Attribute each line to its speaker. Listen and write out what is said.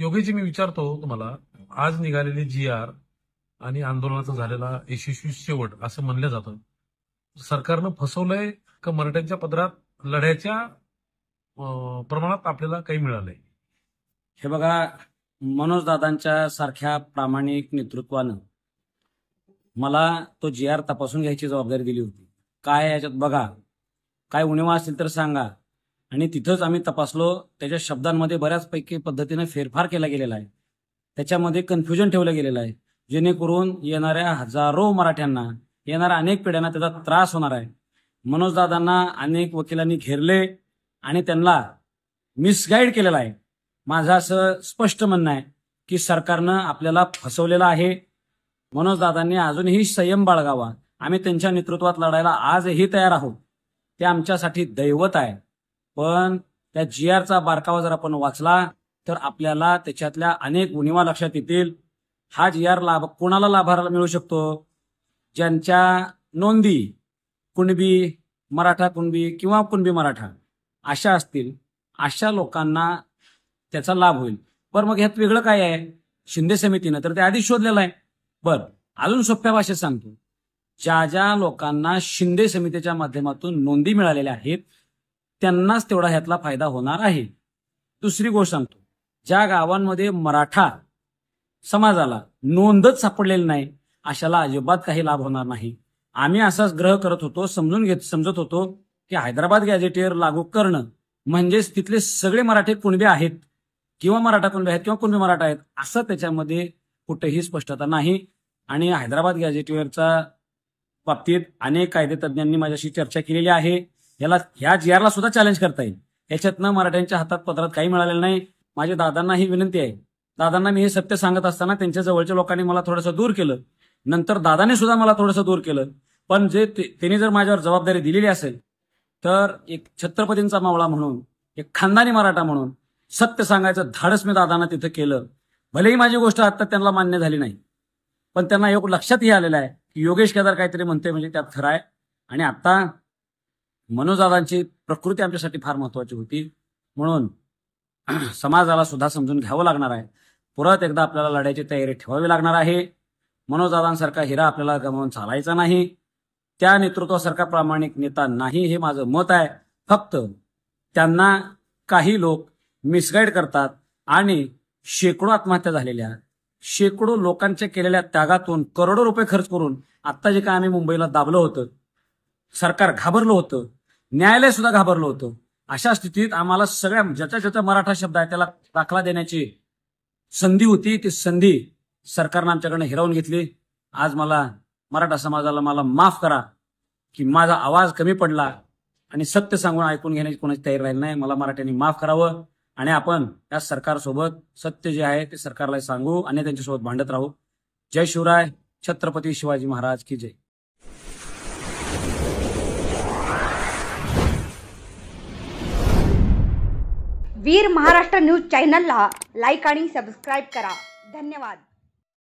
Speaker 1: योगेशजी, मी विचारतो तुम्हाला, आज निघालेली जी.आर. आणि आंदोलनाचा झालेला यशस्वी शेवट असं म्हणलं जातं, सरकारनं फसवलंय का मराठ्यांच्या पदरात लढ्याच्या प्रमाणात आपल्याला काही मिळालंय?
Speaker 2: हे बघा, मनोजदादांच्या सारख्या प्रामाणिक नेतृत्वानं मला तो जी.आर. तपासून घ्यायची जबाबदारी दिली होती. काय याच्यात बघा, काय उणिवा असतील तर सांगा. आणि तिथंच आम्ही तपासलो. त्याच्या शब्दांमध्ये बऱ्याचपैकी पद्धतीने फेरफार केला गेलेला आहे. त्याच्यामध्ये कन्फ्युजन ठेवलं गेलेलं आहे, जेणेकरून येणाऱ्या हजारो मराठ्यांना, येणाऱ्या अनेक पिढ्यांना त्याचा त्रास होणार आहे. मनोजदादांना अनेक वकिलांनी घेरले आणि त्यांना मिसगाईड केलेलं आहे. माझं असं स्पष्ट म्हणणं आहे की सरकारनं आपल्याला फसवलेलं आहे. मनोजदादांनी अजूनही संयम बाळगावा. आम्ही त्यांच्या नेतृत्वात लढायला आजही तयार आहोत. ते आमच्यासाठी दैवत आहे. पण त्या जी.आर.चा बारकावा जर आपण वाचला तर आपल्याला त्याच्यातल्या अनेक उणिवा लक्षात येतील. हा जी.आर. कोणाला लाभाला मिळू शकतो? ज्यांच्या नोंदी कुणबी, मराठा कुणबी किंवा कुणबी मराठा अशा असतील, अशा लोकांना त्याचा लाभ होईल. पण मग ह्यात वेगळं काय आहे? शिंदे समितीनं तर ते आधीच शोधलेलं आहे. बरं, अजून सोप्या भाषेत सांगतो, ज्या ज्या लोकांना शिंदे समितीच्या माध्यमातून नोंदी मिळालेल्या आहेत त्यांनाच तेवढा ह्यातला फायदा होणार आहे. दुसरी गोष्ट सांगतो, ज्या गावांमध्ये मराठा समाजाला नोंदच सापडलेली नाही अशाला अजिबात काही लाभ होणार नाही. आम्ही असाच ग्रह करत होतो, समजत होतो की हैदराबाद गॅझेटियर लागू करणं म्हणजेच तिथले सगळे मराठे कुणबी आहेत किंवा मराठा कुणबी आहेत किंवा कुणबी मराठा आहेत असं त्याच्यामध्ये कुठेही स्पष्टता नाही. आणि हैदराबाद गॅझेटियरच्या बाबतीत अनेक कायदेतज्ञांनी माझ्याशी चर्चा केलेली आहे. ह्या जी.आर.ला सुद्धा चॅलेंज करता येईल. याच्यातनं मराठ्यांच्या हातात पदरात काही मिळालेलं नाही. माझ्या दादांना ही विनंती आहे. दादांना मी हे सत्य सांगत असताना त्यांच्या जवळच्या लोकांनी मला थोडंसं दूर केलं. नंतर दादाने सुद्धा मला थोडंसं दूर केलं. पण जे त्यांनी जर माझ्यावर जबाबदारी दिलेली असेल तर एक छत्रपतींचा मावळा म्हणून, एक खानदानी मराठा म्हणून सत्य सांगायचं धाडस मी दादांना तिथं केलं. भलेही माझी गोष्ट आता त्यांना मान्य झाली नाही, पण त्यांना एक लक्षातही आलेलं आहे की योगेश केदार काहीतरी म्हणते म्हणजे त्यात खरं आहे. आणि आता मनोजदादांची प्रकृती आमच्यासाठी फार महत्वाची होती, म्हणून समाजाला सुद्धा समजून घ्यावं लागणार आहे. परत एकदा आपल्याला लढायची तयारी ठेवावी लागणार आहे. मनोजदादांसारखा हिरा आपल्याला गमावून चालायचा नाही. त्या नेतृत्वासारखा प्रामाणिक नेता नाही, हे माझं मत आहे. फक्त त्यांना काही लोक मिसगाईड करतात आणि शेकडो आत्महत्या झालेल्या, शेकडो लोकांच्या केलेल्या त्यागातून करोडो रुपये खर्च करून आत्ता जे काय आम्ही मुंबईला दाबलं होतं, सरकार घाबरलं होतं, न्यायालय सुद्धा घाबरलं होतं. अशा स्थितीत आम्हाला सगळ्या ज्याचा मराठा शब्द आहे त्याला दाखला देण्याची संधी होती. ती संधी सरकारनं आमच्याकडनं हिरावून घेतली. आज मराठा समाजाला मला माफ करा की माझा आवाज कमी पडला आणि सत्य सांगून ऐकून घेण्याची कोणाची तयारी राहिली नाही. मला मराठ्यांनी माफ करावं आणि आपण या सरकारसोबत सत्य जे आहे ते सरकारला सांगू आणि त्यांच्यासोबत भांडत राहू. जय शिवराय. छत्रपती शिवाजी महाराज की जय.
Speaker 3: वीर महाराष्ट्र न्यूज चॅनलला लाईक आणि सबस्क्राईब करा. धन्यवाद.